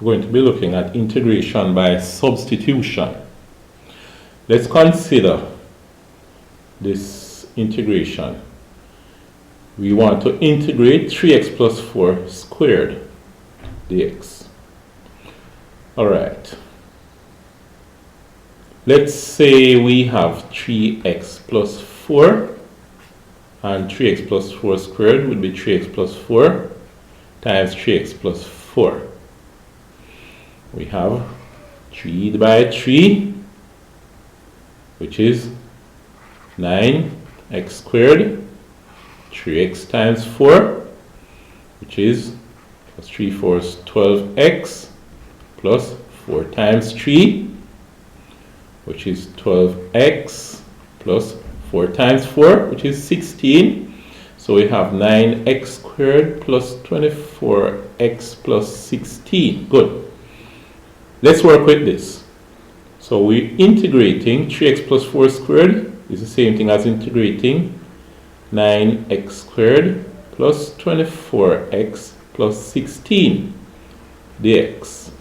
we're going to be looking at integration by substitution. Let's consider this integration. We want to integrate 3x plus 4 squared dx. Alright. Let's say we have 3x plus 4, and 3x plus 4 squared would be 3x plus 4 times 3x plus 4. We have 3 divided by 3, which is 9x squared, 3x times 4, which is plus 3 fourths 12x, plus 4 times 3, which is 12x, plus 4 times 4, which is 16. So we have 9x squared plus 24x plus 16. Good. Let's work with this. So we're integrating 3x plus 4 squared is the same thing as integrating 9x squared plus 24x plus 16 dx.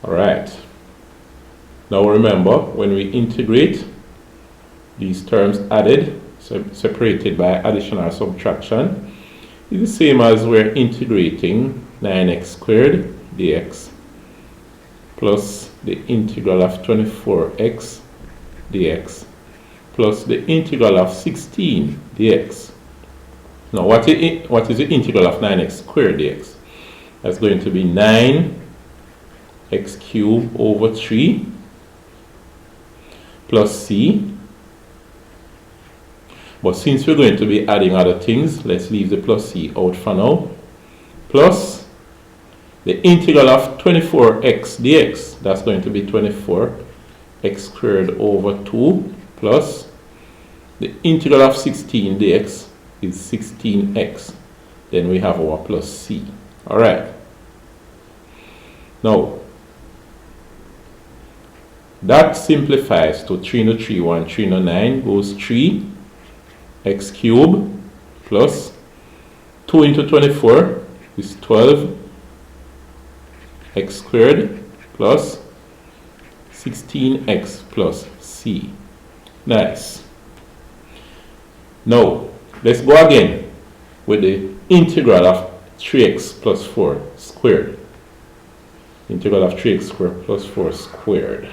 Alright. Now remember, when we integrate, these terms added, separated by addition or subtraction, is the same as we're integrating 9x squared dx plus the integral of 24x dx plus the integral of 16 dx. Now what is the integral of 9x squared dx? That's going to be 9x cubed over 3 plus c. But since we're going to be adding other things, let's leave the plus c out for now. Plus the integral of 24x dx, that's going to be 24x squared over 2, plus the integral of 16 dx is 16x. Then we have our plus c. Alright. Now, that simplifies to 3 into 3, 1, 3 into 9 goes 3 x cubed plus 2 into 24 is 12 x squared plus 16x plus c. Nice. Now, let's go again with the integral of 3x plus 4 squared. Integral of 3x squared plus 4 squared.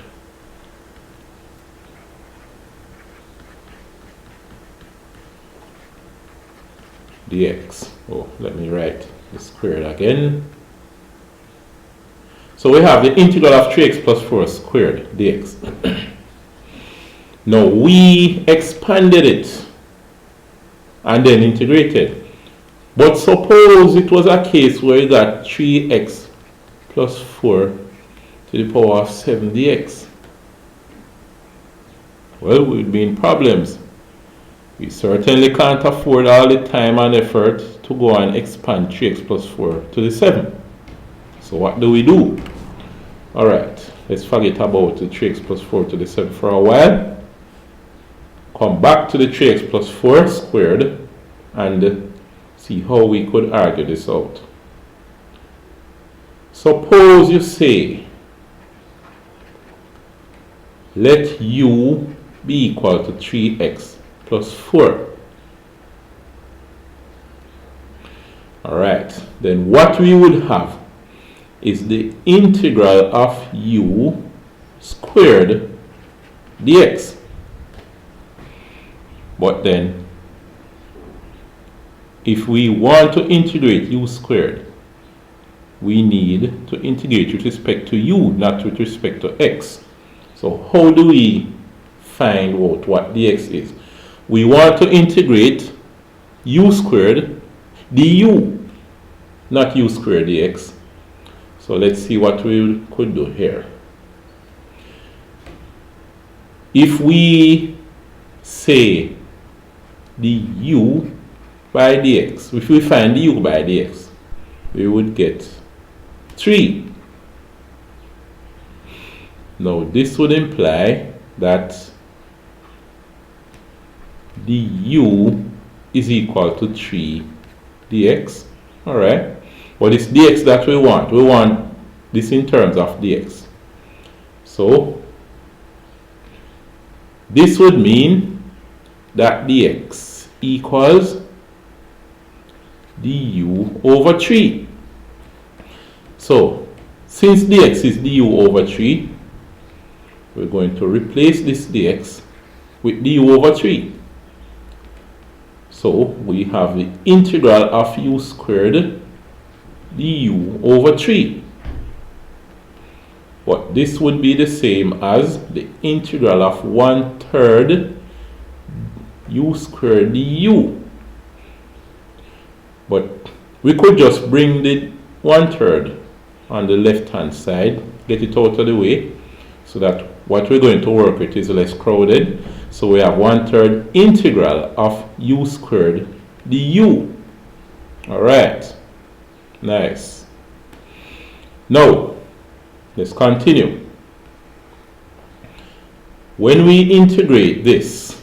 Dx. Oh, let me write the squared again. So we have the integral of 3x plus 4 squared dx. Now we expanded it and then integrated. But suppose it was a case where you got 3x plus 4 to the power of 7 dx. Well, we'd be in problems. We certainly can't afford all the time and effort to go and expand 3x plus 4 to the 7. So what do we do? Alright, let's forget about the 3x plus 4 to the 7 for a while. Come back to the 3x plus 4 squared and see how we could argue this out. Suppose you say, let u be equal to 3x plus 4. Alright, then what we would have is the integral of u squared dx. But then, if we want to integrate u squared, we need to integrate with respect to u, not with respect to x. So how do we find out what dx is? We want to integrate u squared du, not u squared dx. So let's see what we could do here. If we say du by dx, if we find du by dx, we would get 3. Now this would imply that du is equal to 3 dx. Alright. But it's dx that we want. We want this in terms of dx. So this would mean that dx equals du over 3. So since dx is du over 3, we're going to replace this dx with du over 3. So we have the integral of u squared du over 3. But this would be the same as the integral of 1/3 u squared du. But we could just bring the 1/3 on the left hand side, get it out of the way, so that what we're going to work with is less crowded. So we have 1/3 integral of u squared du. Alright, nice. Now let's continue. When we integrate this,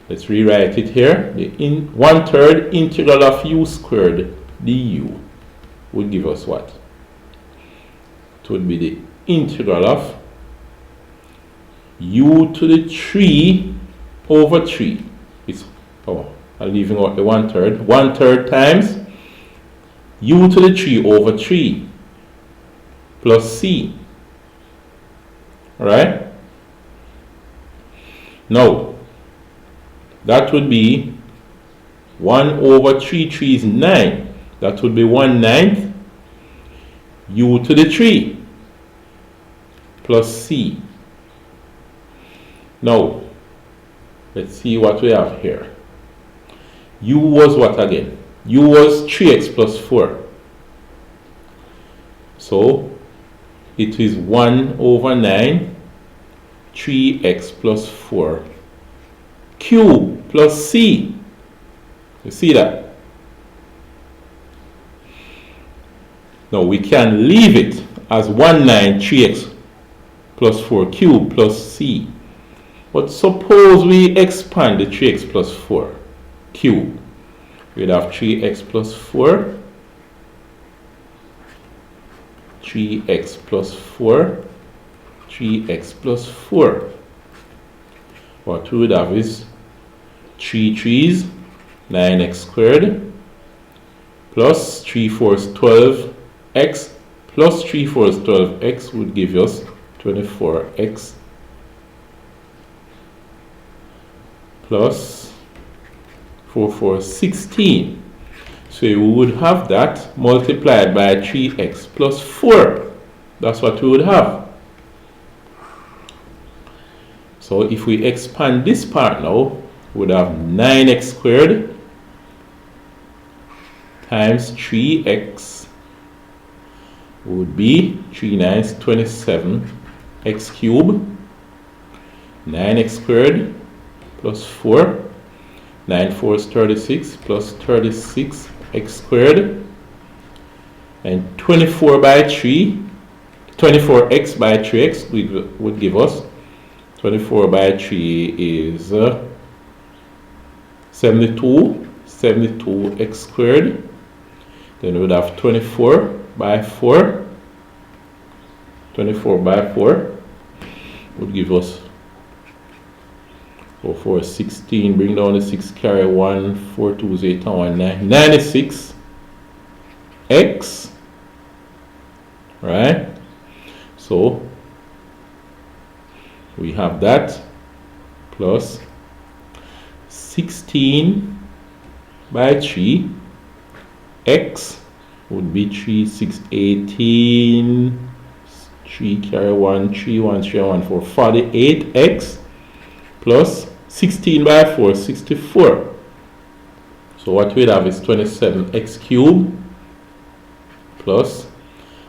let's rewrite it here. The 1/3 integral of u squared du would give us what? It would be the integral of u to the 3 over 3. It's, I'm leaving out the 1/3. 1/3 times u to the 3 over 3 plus c. Alright? Now, that would be 1 over 3. 3 is 9. That would be 1/9 u to the 3 plus c. Now, let's see what we have here. U was what again? U was 3x plus 4. So, it is 1 over 9, 3x plus 4, cube plus c. You see that? Now, we can leave it as 1/9 3x plus 4 cube plus c. But suppose we expand the 3x plus 4 cube. We'd have 3x plus 4, 3x plus 4, 3x plus 4. What we would have is 3 3's, 9x squared, plus 3 4's 12x, plus 3 4's 12x would give us 24x, plus 4 4 16. So we would have that multiplied by 3x plus 4. That's what we would have. So if we expand this part now, we would have 9x squared times 3x would be 3 9's 27 x cubed, 9x squared plus 4, 9 4 is 36 plus 36 x squared, and 24 by 3, 24x by 3x would give us 24 by 3 is 72, 72x squared. Then we would have 24 by 4, 24 by 4 would give us 4 4 16, bring down the 6, carry 1, 4 2 is 8 and 1 9, 96 x, right? So we have that plus 16 by 3 x would be 3 6 18, 3 carry 1, 3 1 3 1 4, 48x plus 16 by 4 64. So what we'd have is 27x cubed plus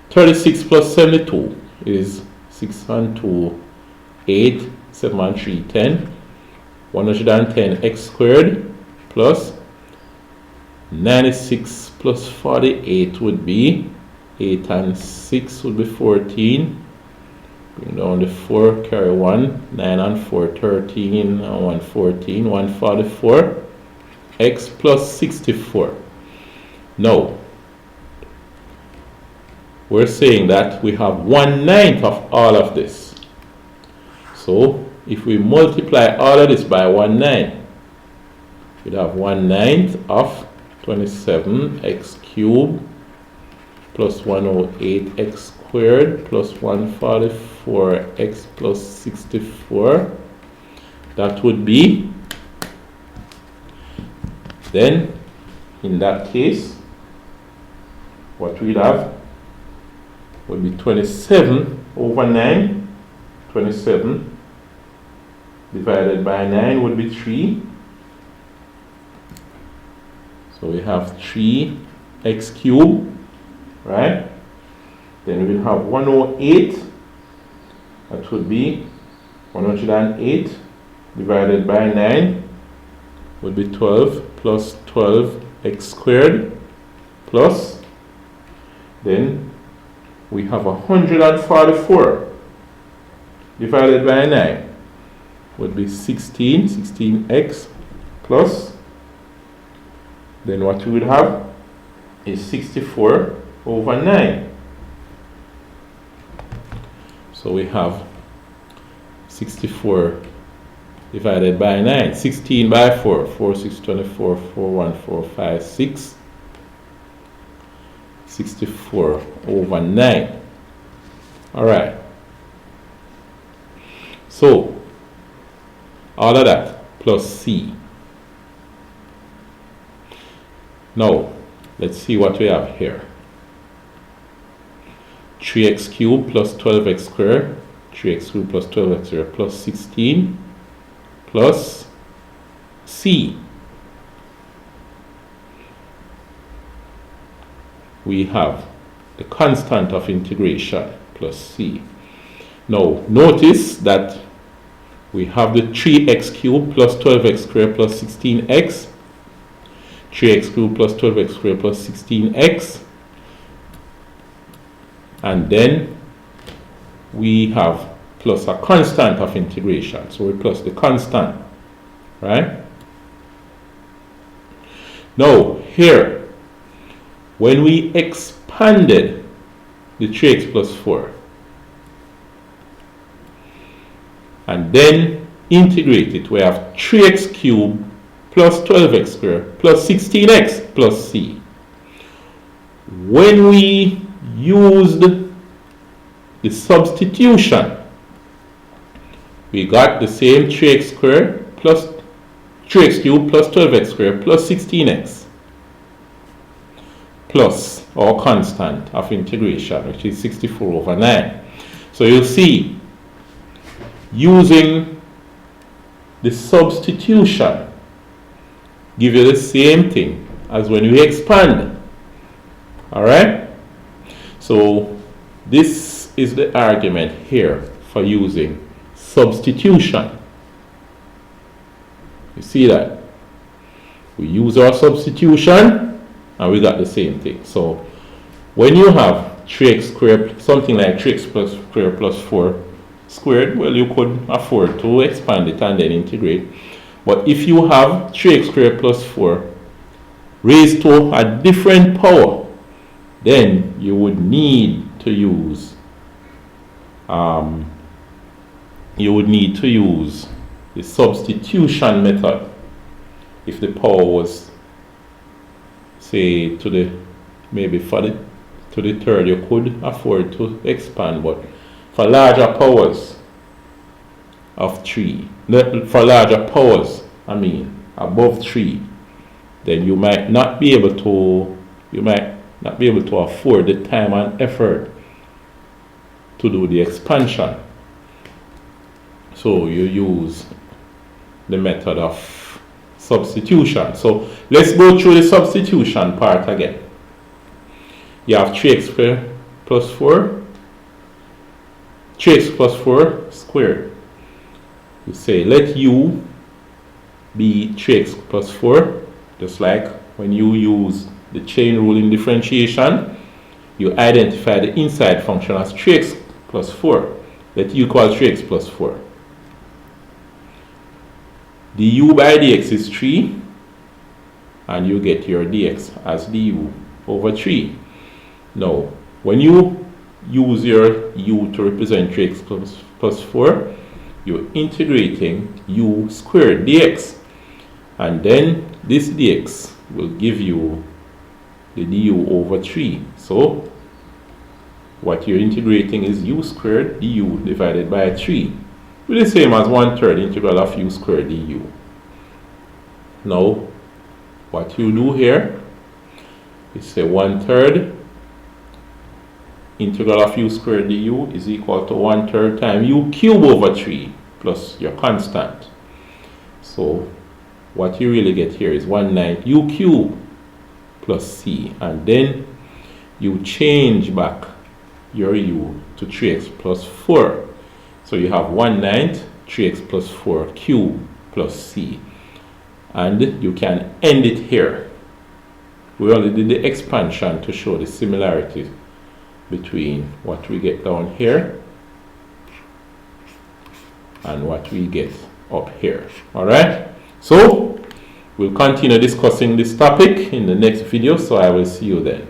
36 plus 72 is 6 and 2 8, 7 and 3 10, 110x squared plus 96 plus 48 would be 8 and 6 would be 14. Bring down the 4, carry 1, 9 and 4, 13, and 1, 14, 144, x plus 64. Now, we're saying that we have 1/9 of all of this. So, if we multiply all of this by 1/9, we'd have 1/9 of 27x cubed plus 108x squared plus 144x plus 64. That would be, then in that case, what we'd have would be 27 over 9. 27 divided by 9 would be 3. So we have 3x cubed, right? Then we have 108. That would be 108 divided by 9 would be 12 plus 12x squared plus, then we have 144 divided by 9 would be 16x plus, then what we would have is 64 over 9. So we have 64 divided by 9. 16 by 4. 4, 6, 24, 4, 1, 4, 5, 6. 64 over 9. Alright. So, all of that plus C. Now, let's see what we have here. 3x cubed plus 12x squared. 3x cubed plus 12x squared plus 16 plus C. We have the constant of integration plus C. Now, notice that we have the 3x cubed plus 12x squared plus 16x. 3x cubed plus 12x squared plus 16x. And then we have plus a constant of integration. So we plus the constant, right? Now, here, when we expanded the 3x plus 4 and then integrate it, we have 3x cubed plus 12x squared plus 16x plus C. When we used the substitution, we got the same 3x squared plus 3x cubed plus 12x squared plus 16x plus our constant of integration, which is 64 over 9. So you'll see, using the substitution give you the same thing as when we expand. Alright? So this is the argument here for using substitution. You see that? We use our substitution and we got the same thing. So when you have 3x squared, something like 3x plus squared plus 4 squared, well, you could afford to expand it and then integrate. But if you have 3x squared plus 4 raised to a different power, then you would need to use the substitution method. If the power was, say, to the third, you could afford to expand, but for larger powers of 3, above 3, then you might not be able to afford the time and effort to do the expansion. So you use the method of substitution. So let's go through the substitution part again. You have 3x squared plus 4. 3x plus 4 squared. You say let u be 3x plus 4, just like when you use the chain rule in differentiation, you identify the inside function as 3x plus 4. Let u equal 3x plus 4. Du by dx is 3, and you get your dx as du. over 3. Now, when you use your u to represent 3x plus 4, you're integrating u squared dx. And then this dx will give you the du over 3. So, what you're integrating is u squared du divided by 3. Which is the same as 1/3 integral of u squared du. Now, what you do here is say 1/3 integral of u squared du is equal to 1/3 times u cube over 3 plus your constant. So what you really get here is 1/9 u cube plus c, and then you change back your u to 3x plus 4. So you have 1/9 3x plus 4 cube plus c, and you can end it here. We only did the expansion to show the similarity between what we get down here and what we get up here. Alright, so we'll continue discussing this topic in the next video, so I will see you then.